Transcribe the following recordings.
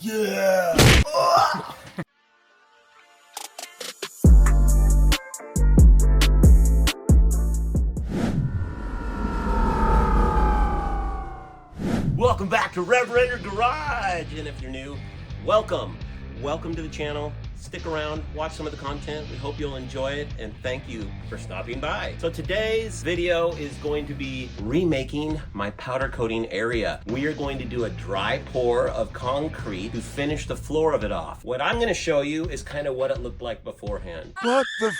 Yeah! Welcome back to RevRender Garage, and if you're new, welcome to the channel. Stick around, watch some of the content. We hope you'll enjoy it, and thank you for stopping by. So today's video is going to be remaking my powder coating area. We are going to do a dry pour of concrete to finish the floor of it off. What I'm going to show you is kind of what it looked like beforehand. What the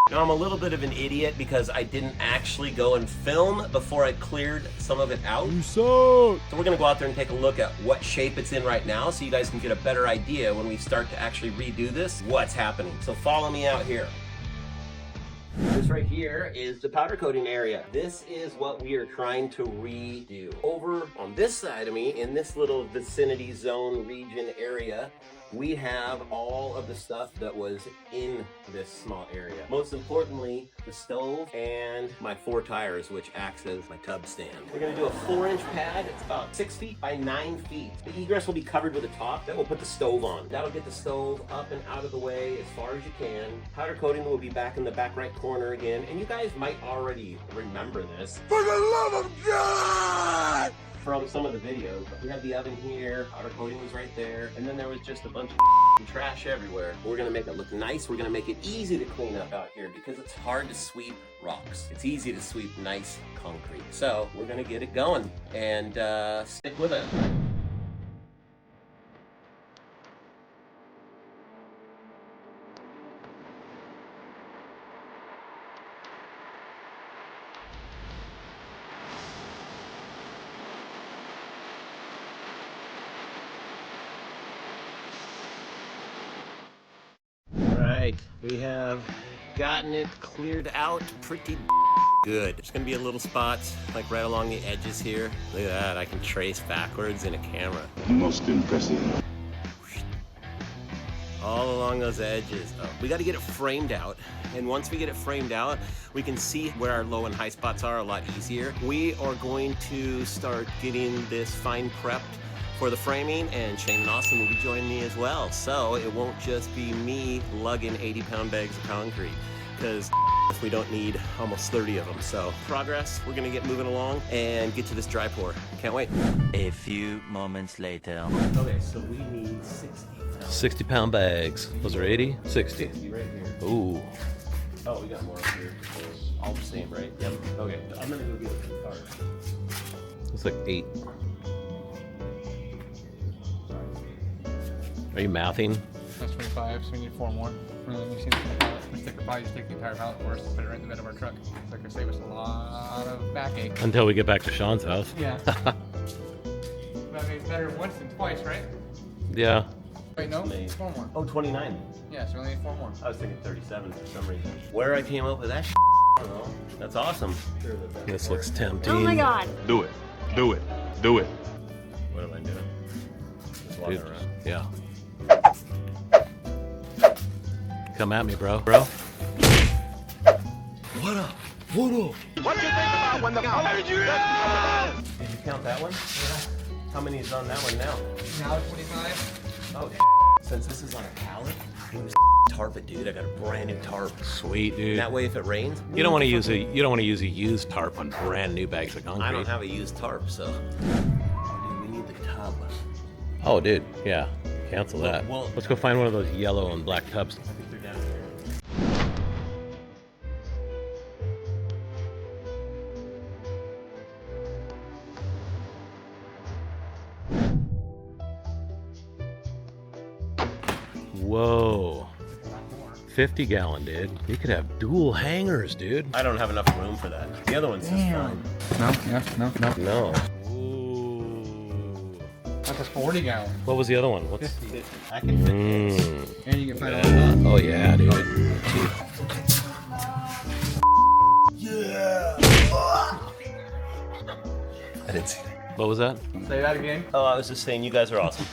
Now, I'm a little bit of an idiot because I didn't actually go and film before I cleared some of it out. You suck! So we're gonna go out there and take a look at what shape it's in right now so you guys can get a better idea when we start to actually redo this, what's happening. So follow me out here. This right here is the powder coating area. This is what we are trying to redo. Over on this side of me, in this little vicinity zone region area, we have all of the stuff that was in this small area. Most importantly, the stove and my 4 tires, which acts as my tub stand. We're gonna do a 4-inch pad. It's about 6 feet by 9 feet. The egress will be covered with a top that we'll put the stove on. That'll get the stove up and out of the way as far as you can. Powder coating will be back in the back right corner again, and you guys might already remember this. For the love of God! From some of the videos. We had the oven here, powder coating was right there, and then there was just a bunch of trash everywhere. We're gonna make it look nice. We're gonna make it easy to clean up out here because it's hard to sweep rocks. It's easy to sweep nice concrete. So we're gonna get it going and stick with it. We have gotten it cleared out pretty good. There's gonna be a little spot like right along the edges here. Look at that, I can trace backwards in a camera. Most impressive. All along those edges. Oh, we gotta get it framed out. And once we get it framed out, we can see where our low and high spots are a lot easier. We are going to start getting this fine prepped for the framing, and Shane and Austin will be joining me as well. So it won't just be me lugging 80-pound bags of concrete, because we don't need almost 30 of them. So progress, we're gonna get moving along and get to this dry pour. Can't wait. A few moments later. Okay, so we need 60-pound bags. Those are 80? 60. 60 right here. Ooh. Oh, we got more up here. All the same, right? Yep. Okay, I'm gonna go get a cart. It's like 8. Are you mathing? That's 25, so we need 4 more. And then you see the pallet. We stick, probably just take the entire pallet for us and put it right in the bed of our truck. So it could save us a lot of backache. Until we get back to Sean's house. Yeah. But I mean, it's better once than twice, right? Yeah. Wait, no? 4 more. Oh, 29. Yeah, so we only need 4 more. I was thinking 37 for some reason. Where I came up with that I don't know. That's awesome. Sure that This looks tempting. Oh my god. Do it. Do it. Do it. What am I doing? Just walking Dude, around. yeah. Come at me, bro. Bro. What up? What up? Did you count that one? Yeah. How many is on that one now? Now 25. Oh, since this is on a pallet, it was tarp it, dude. I got a brand new tarp. Sweet, dude. That way, if it rains, You don't want to use a used tarp on brand new bags of concrete. I don't have a used tarp, so. Oh, dude, we need the tub. Oh, dude. Yeah. Cancel that. Well- Let's go find one of those yellow and black tubs. I think they're down here. Whoa. 50-gallon, dude. You could have dual hangers, dude. I don't have enough room for that. The other one's just fine. No, yeah, no. No. Ooh. That's a 40 gallon. What was the other one? What's? 50. I can fit this. And you can find all Oh yeah, dude. Yeah! I didn't see that. What was that? Say that again. Oh, I was just saying you guys are awesome.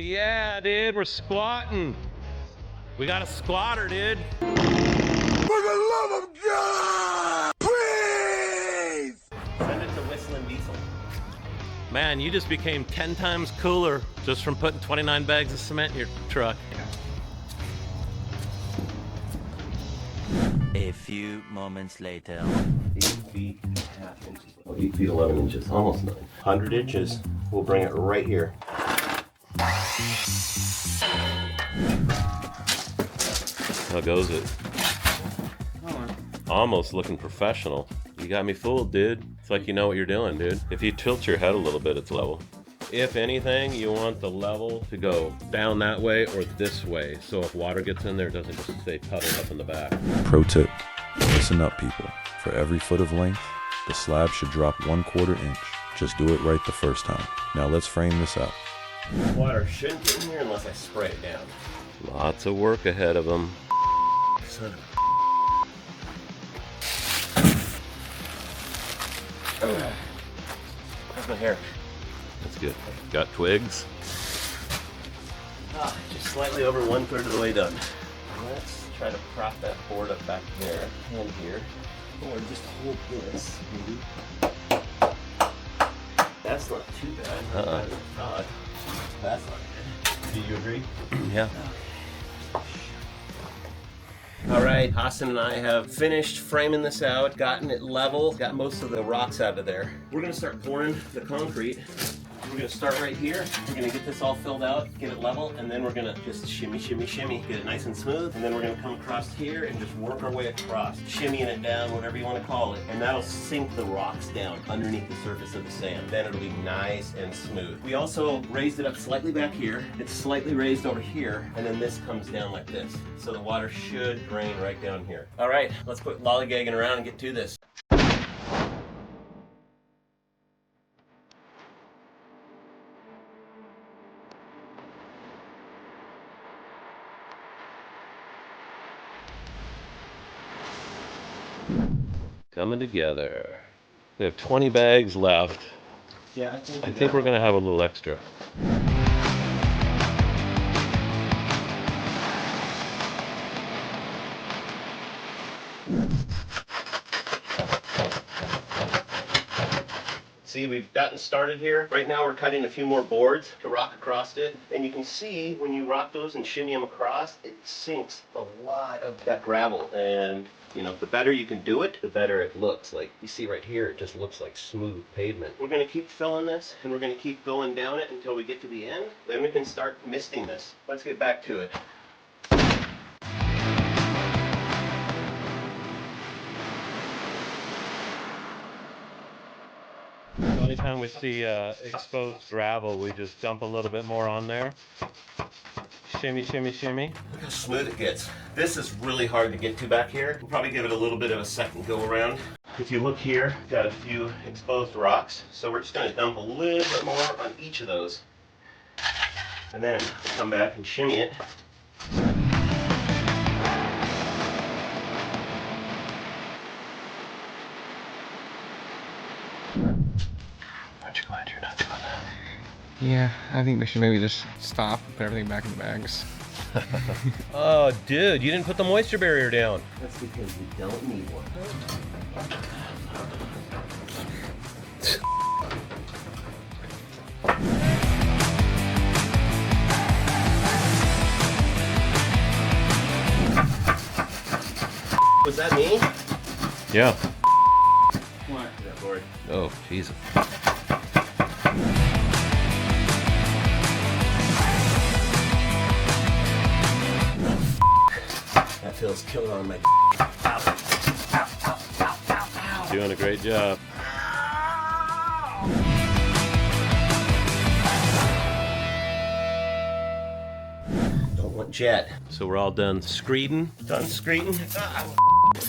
yeah, dude, we're squatting. We got a squatter, dude. For the love of God! Please! Send it to Whistling Diesel. Man, you just became 10 times cooler just from putting 29 bags of cement in your truck. A few moments later. 8 feet and a half inches. Oh, 8 feet 11 inches, almost 9. 100 inches. We'll bring it right here. How goes it? Almost looking professional. You got me fooled, dude. It's like you know what you're doing, dude. If you tilt your head a little bit, it's level. If anything, you want the level to go down that way or this way, so if water gets in there, it doesn't just stay puddled up in the back. Pro tip, listen up people. For every foot of length, the slab should drop 1/4 inch. Just do it right the first time. Now let's frame this out. Water shouldn't get in here unless I spray it down. Lots of work ahead of them. Son of a... How's my hair? That's good. Got twigs? Just slightly over 1/3 of the way done. Let's try to prop that board up back there and here. Or just hold this. That's not too bad. That's not good. Do you agree? Yeah. All right, Austin and I have finished framing this out, gotten it level, got most of the rocks out of there. We're gonna start pouring the concrete. We're gonna start right here. We're gonna get this all filled out, get it level, and then we're gonna just shimmy, shimmy, shimmy, get it nice and smooth. And then we're gonna come across here and just work our way across, shimmying it down, whatever you wanna call it. And that'll sink the rocks down underneath the surface of the sand. Then it'll be nice and smooth. We also raised it up slightly back here. It's slightly raised over here, and then this comes down like this. So the water should drain right down here. All right, let's quit lollygagging around and get to this. Coming together. We have 20 bags left. Yeah, I think we're gonna have a little extra. See, we've gotten started here. Right now we're cutting a few more boards to rock across it. And you can see when you rock those and shimmy them across, it sinks a lot of that gravel. And you know, the better you can do it, the better it looks. Like you see right here, it just looks like smooth pavement. We're gonna keep filling this and we're gonna keep going down it until we get to the end. Then we can start misting this. Let's get back to it. Anytime we see exposed gravel, we just dump a little bit more on there. Shimmy, shimmy, shimmy. Look how smooth it gets. This is really hard to get to back here. We'll probably give it a little bit of a second go around. If you look here, got a few exposed rocks. So we're just gonna dump a little bit more on each of those. And then come back and shimmy it. Aren't you glad you're not doing that? Yeah, I think we should maybe just stop, put everything back in the bags. Oh, dude, you didn't put the moisture barrier down. That's because we don't need one. Was that me? Yeah. What? That board. Oh, Jesus. That feels killer on my. Doing a great job. Don't want jet. So we're all done screeding. Done screeding.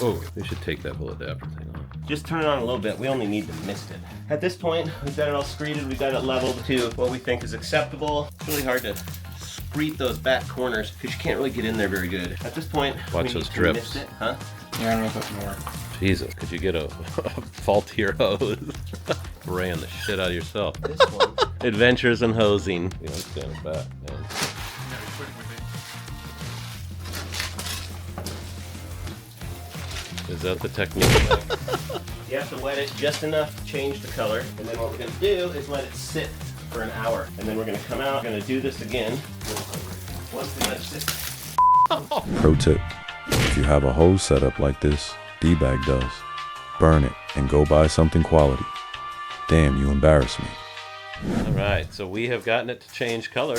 Oh, we should take that whole adapter thing off. Just turn it on a little bit. We only need to mist it. At this point, we've got it all screeded. We've got it leveled to what we think is acceptable. It's really hard to screed those back corners because you can't really get in there very good. At this point, Watch we those need to drips. mist it, huh? Yeah, I don't know if that's more. Jesus, could you get a faultier hose? spraying the shit out of yourself. This one. Adventures in hosing. You know, stand it back, man. You gotta be quick with it. Is that the technique? Mike? You have to wet it just enough to change the color, and then what we're going to do is let it sit for an hour. And then we're going to come out, we're going to do this again. Once we let it sit. Pro tip, if you have a hose setup like this, D-Bag does, burn it and go buy something quality. Damn, you embarrass me. All right, so we have gotten it to change color.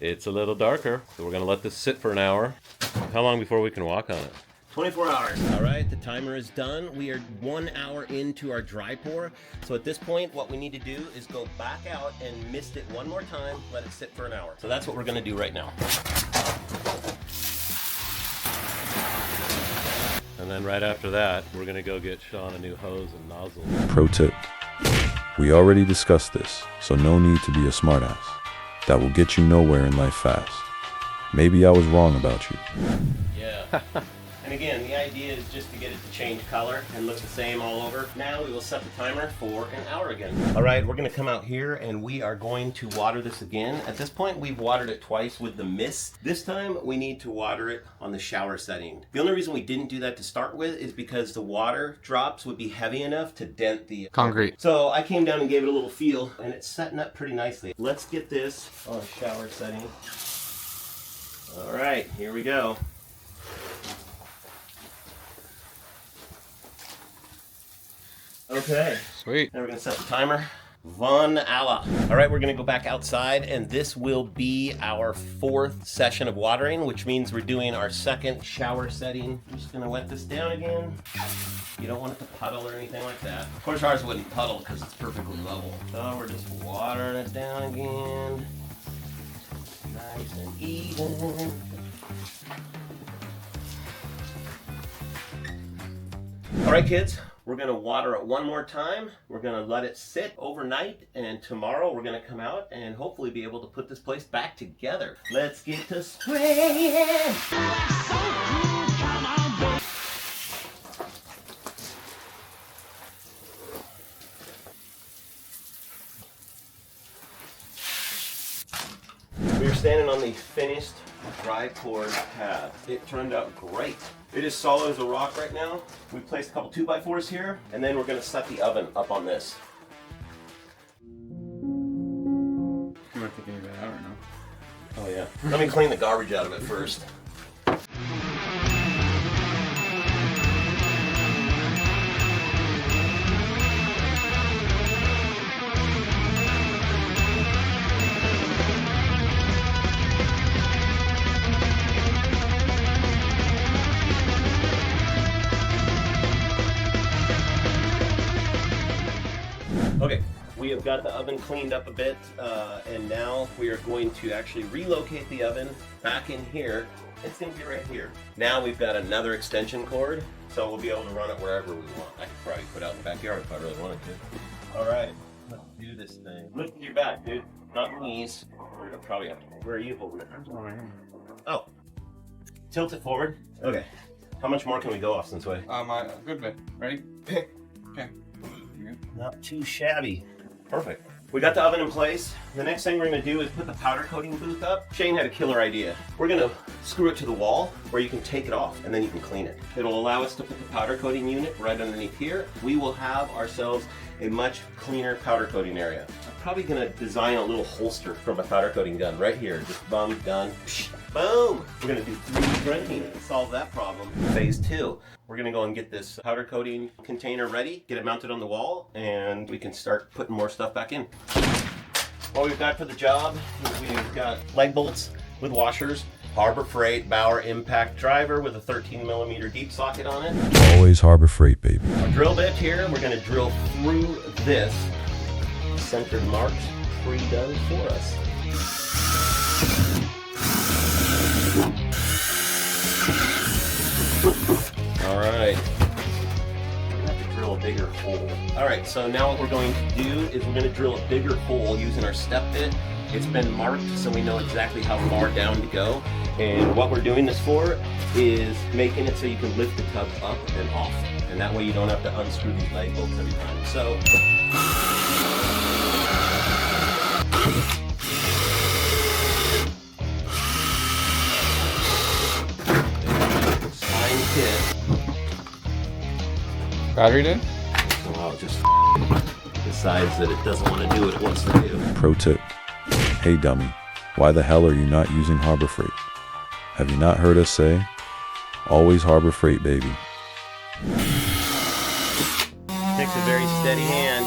It's a little darker, so we're gonna let this sit for an hour. How long before we can walk on it? 24 hours. All right, the timer is done. We are 1 hour into our dry pour. So at this point, what we need to do is go back out and mist it one more time, let it sit for an hour. So that's what we're gonna do right now. And then right after that, we're gonna go get Sean a new hose and nozzle. Pro tip, we already discussed this, so no need to be a smartass. That will get you nowhere in life fast. Maybe I was wrong about you. Yeah. And again, the idea is just to get it to change color and look the same all over. Now we will set the timer for an hour again. All right, we're gonna come out here and we are going to water this again. At this point, we've watered it twice with the mist. This time, we need to water it on the shower setting. The only reason we didn't do that to start with is because the water drops would be heavy enough to dent the Concrete. So I came down and gave it a little feel and it's setting up pretty nicely. Let's get this on a shower setting. All right, here we go. Okay. Sweet. Now we're gonna set the timer. Von Allah. All right, we're gonna go back outside and this will be our 4th session of watering, which means we're doing our 2nd shower setting. I'm just gonna wet this down again. You don't want it to puddle or anything like that. Of course ours wouldn't puddle because it's perfectly level. So we're just watering it down again. Nice and even. All right, kids. We're gonna water it one more time. We're gonna let it sit overnight, and tomorrow we're gonna come out and hopefully be able to put this place back together. Let's get to spraying. We are standing on the finished dry poured pad. It turned out great. It is solid as a rock right now. We placed a couple 2x4s here, and then we're gonna set the oven up on this. You want to take any of that out or no? Oh yeah. Let me clean the garbage out of it first. Okay, we have got the oven cleaned up a bit, and now we are going to actually relocate the oven back in here. It's going to be right here. Now we've got another extension cord, so we'll be able to run it wherever we want. I could probably put it out in the backyard if I really wanted to. All right, let's do this thing. Look at your back, dude. Not your knees. We're gonna probably have to. Where are you holding it? Oh, tilt it forward. Okay. How much more can we go off this way? Good bit. Ready? Okay. You good? Not too shabby. Perfect. We got the oven in place. The next thing we're gonna do is put the powder coating booth up. Shane had a killer idea. We're gonna screw it to the wall where you can take it off and then you can clean it. It'll allow us to put the powder coating unit right underneath here. We will have ourselves a much cleaner powder coating area. I'm probably gonna design a little holster for my powder coating gun right here. Just bum, done, psh, boom. We're gonna do 3D printing to solve that problem. Phase 2. We're gonna go and get this powder coating container ready, get it mounted on the wall, and we can start putting more stuff back in. What we've got for the job is we've got leg bolts with washers, Harbor Freight Bauer impact driver with a 13mm deep socket on it. Always Harbor Freight, baby. Our drill bit here, we're gonna drill through this. Centered marks pre-done for us. All right. We're gonna have to drill a bigger hole. All right, so now what we're going to do is we're going to drill a bigger hole using our step bit. It's been marked so we know exactly how far down to go. And what we're doing this for is making it so you can lift the tub up and off. And that way you don't have to unscrew these leg bolts every time. So, spine kit. Battery did? Well, it just decides that it doesn't want to do what it wants to do. Pro tip. Hey dummy, why the hell are you not using Harbor Freight? Have you not heard us say, always Harbor Freight, baby? Takes a very steady hand.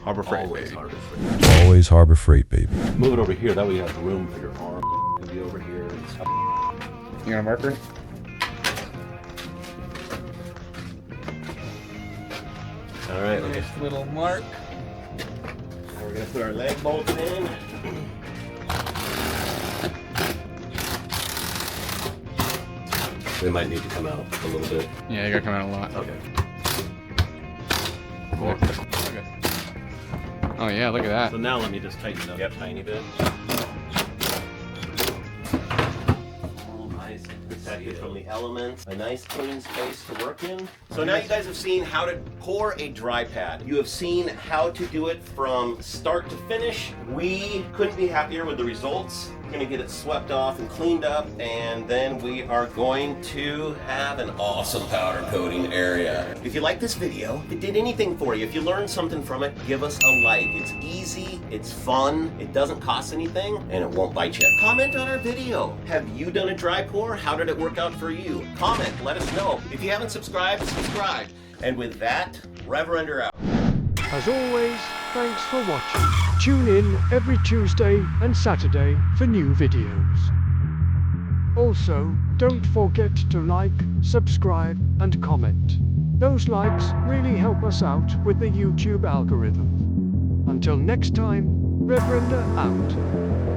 Harbor Freight, Always baby. Harbor Freight. Always Harbor Freight, baby. Move it over here, that way you have room for your arm. It'll be over here. You got a marker? All right, okay. Nice little mark. Now we're gonna put our leg bolts in. They might need to come out a little bit. Yeah, you gotta come out a lot. Okay. Okay. Oh yeah, look at that. So now let me just tighten it up a tiny bit. Nice, protected from the elements. A nice clean space to work in. So now you guys have seen how to pour a dry pad. You have seen how to do it from start to finish. We couldn't be happier with the results. We're gonna get it swept off and cleaned up, and then we are going to have an awesome powder coating area. If you like this video, if it did anything for you, if you learned something from it, give us a like. It's easy, it's fun, it doesn't cost anything, and it won't bite you. Comment on our video. Have you done a dry pour? How did it work out for you? Comment, let us know. If you haven't subscribed, subscribe. And with that, RevRender out. As always, thanks for watching. Tune in every Tuesday and Saturday for new videos. Also, don't forget to like, subscribe, and comment. Those likes really help us out with the YouTube algorithm. Until next time, RevRender out.